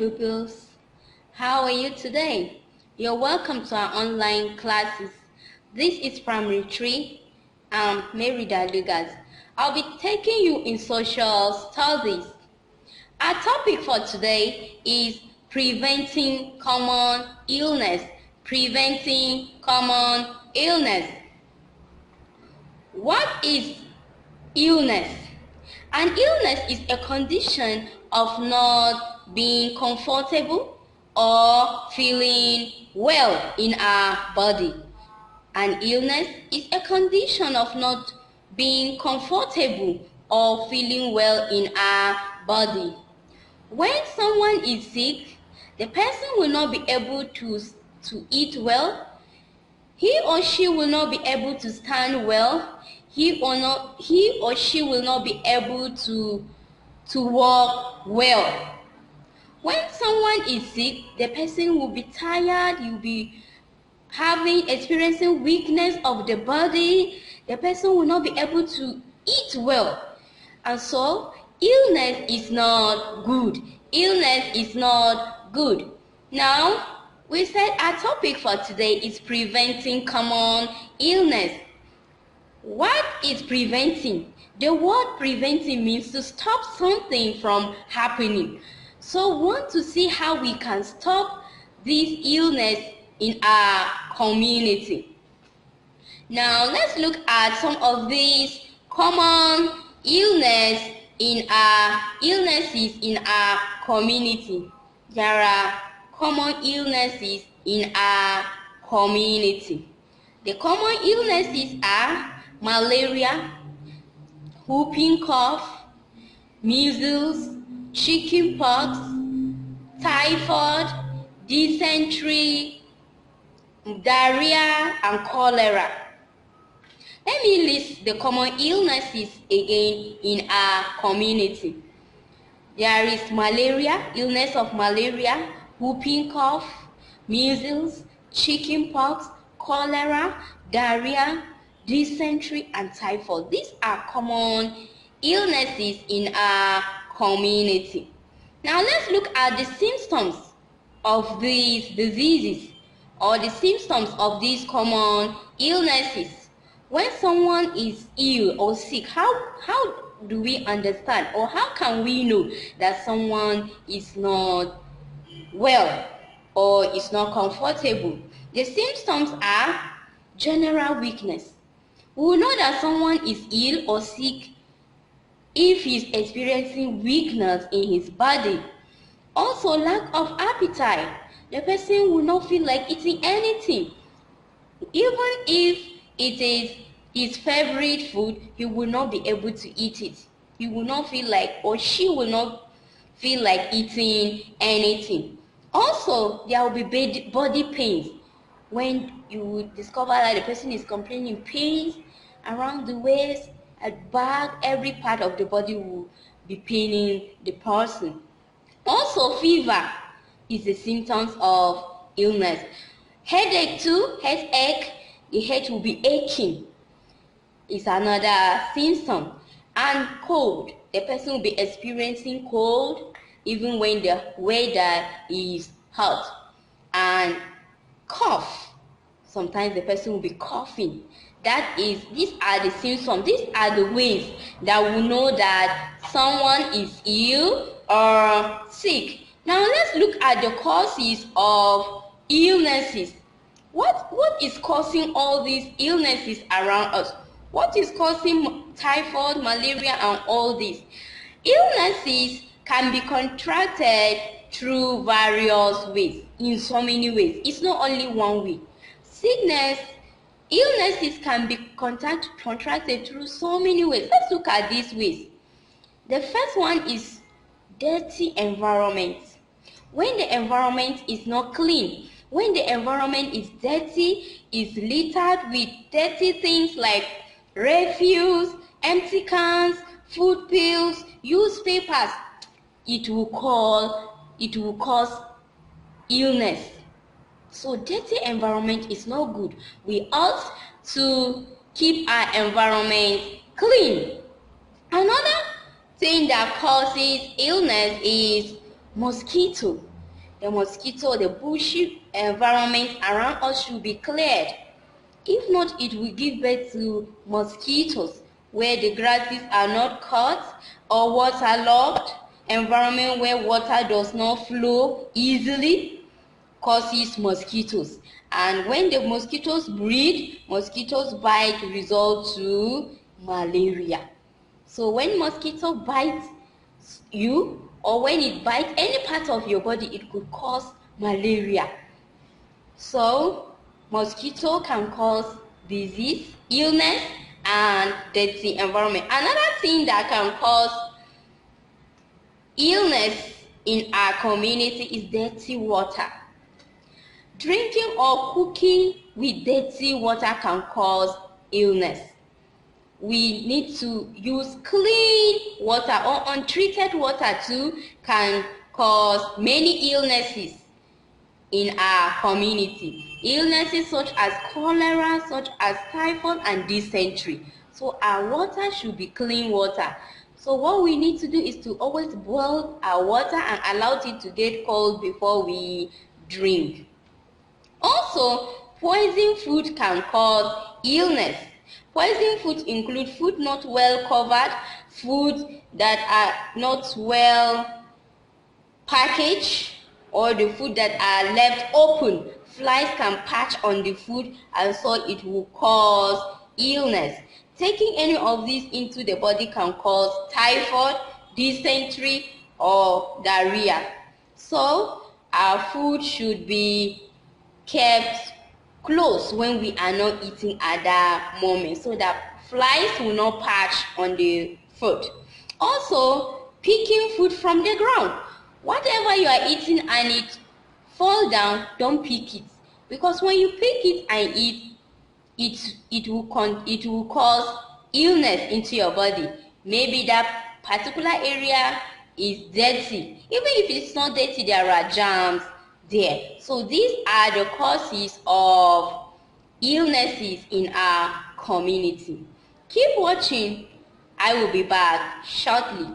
pupils. How are you today? You're welcome to our online classes. This is Primary 3. I'm Merida Lucas. I'll be taking you in social studies. Our topic for today is preventing common illness. Preventing common illness. What is illness? An illness is a condition of not being comfortable or feeling well in our body. An illness is a condition of not being comfortable or feeling well in our body. When someone is sick, the person will not be able to eat well. He or she will not be able to stand well. He or she will not be able to walk well. When someone is sick, the person will be tired. You'll be experiencing weakness of the body. The person will not be able to eat well. And so, illness is not good. Illness is not good. Now, we said our topic for today is preventing common illness. What is preventing? The word preventing means to stop something from happening. So we want to see how we can stop this illness in our community. Now let's look at some of these common illnesses in our community. There are common illnesses in our community. The common illnesses are malaria, whooping cough, measles, chickenpox, typhoid, dysentery, diarrhea, and cholera. Let me list the common illnesses again in our community. There is malaria, illness of malaria, whooping cough, measles, chickenpox, cholera, diarrhea, dysentery, and typhoid. These are common illnesses in our community. Now let's look at the symptoms of these diseases or the symptoms of these common illnesses. When someone is ill or sick, how do we understand, or how can we know that someone is not well or is not comfortable? The symptoms are general weakness. We will know that someone is ill or sick if he is experiencing weakness in his body. Also, lack of appetite. The person will not feel like eating anything. Even if it is his favorite food, he will not be able to eat it. He will not feel like, or she will not feel like eating anything. Also, there will be body pains. When you discover that the person is complaining pains around the waist, at back, every part of the body will be paining the person. Also, fever is the symptoms of illness. Headache too, headache, the head will be aching, is another symptom. And cold, the person will be experiencing cold even when the weather is hot. And cough, sometimes the person will be coughing. These are the symptoms. These are the ways that we know that someone is ill or sick. Now let's look at the causes of illnesses. What is causing all these illnesses around us? What is causing typhoid, malaria, and all these? Illnesses can be contracted through various ways, in so many ways. It's not only one way. Illnesses can be contracted through so many ways. Let's look at these ways. The first one is dirty environment. When the environment is not clean, when the environment is dirty, is littered with dirty things like refuse, empty cans, food pills, used papers, it will cause illness. So dirty environment is not good. We ought to keep our environment clean. Another thing that causes illness is mosquito. the bushy environment around us should be cleared. If not, it will give birth to mosquitoes where the grasses are not cut or waterlogged. Environment where water does not flow easily causes mosquitoes. And when the mosquitoes breed, mosquitoes bite result to malaria. So when mosquito bites you, or when it bites any part of your body, it could cause malaria. So mosquito can cause disease, illness, and dirty environment. Another thing that can cause illness in our community is dirty water. Drinking or cooking with dirty water can cause illness. We need to use clean water, or untreated water too can cause many illnesses in our community. Illnesses such as cholera, such as typhoid and dysentery. So our water should be clean water. So what we need to do is to always boil our water and allow it to get cold before we drink. Also, poison food can cause illness. Poison foods include food not well covered, food that are not well packaged, or the food that are left open. Flies can patch on the food and so it will cause illness. Taking any of these into the body can cause typhoid, dysentery, or diarrhea. So our food should be kept close when we are not eating at that moment, so that flies will not patch on the food. Also, picking food from the ground. Whatever you are eating and it fall down, don't pick it, because when you pick it and eat, it will cause illness into your body. Maybe that particular area is dirty. Even if it's not dirty, there are germs there. So these are the causes of illnesses in our community. Keep watching. I will be back shortly.